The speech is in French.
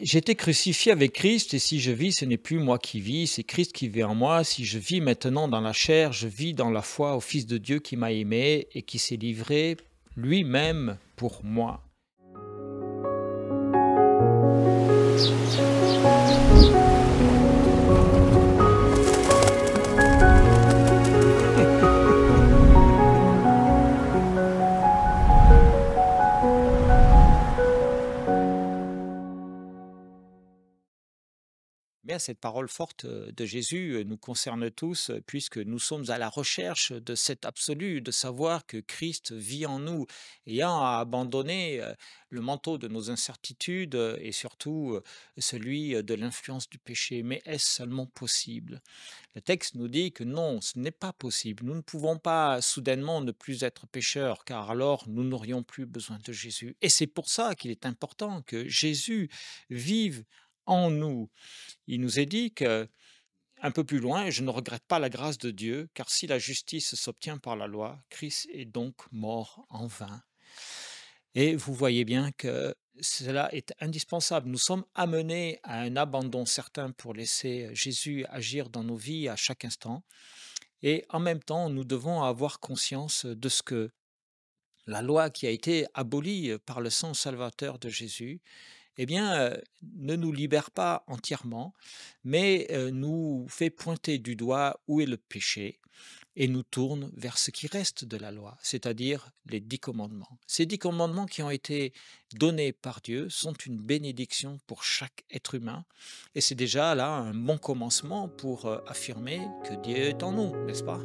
J'ai été crucifié avec Christ et si je vis, ce n'est plus moi qui vis, c'est Christ qui vit en moi. Si je vis maintenant dans la chair, je vis dans la foi au Fils de Dieu qui m'a aimé et qui s'est livré lui-même pour moi. Bien, cette parole forte de Jésus nous concerne tous, puisque nous sommes à la recherche de cet absolu, de savoir que Christ vit en nous, ayant abandonné le manteau de nos incertitudes et surtout celui de l'influence du péché. Mais est-ce seulement possible? Le texte nous dit que non, ce n'est pas possible. Nous ne pouvons pas soudainement ne plus être pécheurs, car alors nous n'aurions plus besoin de Jésus. Et c'est pour ça qu'il est important que Jésus vive en nous. Il nous est dit que, un peu plus loin, je ne regrette pas la grâce de Dieu, car si la justice s'obtient par la loi, Christ est donc mort en vain. Et vous voyez bien que cela est indispensable. Nous sommes amenés à un abandon certain pour laisser Jésus agir dans nos vies à chaque instant. Et en même temps, nous devons avoir conscience de ce que la loi qui a été abolie par le sang salvateur de Jésus eh bien, ne nous libère pas entièrement, mais nous fait pointer du doigt où est le péché et nous tourne vers ce qui reste de la loi, c'est-à-dire les 10 commandements. Ces 10 commandements qui ont été donnés par Dieu sont une bénédiction pour chaque être humain et c'est déjà là un bon commencement pour affirmer que Dieu est en nous, n'est-ce pas?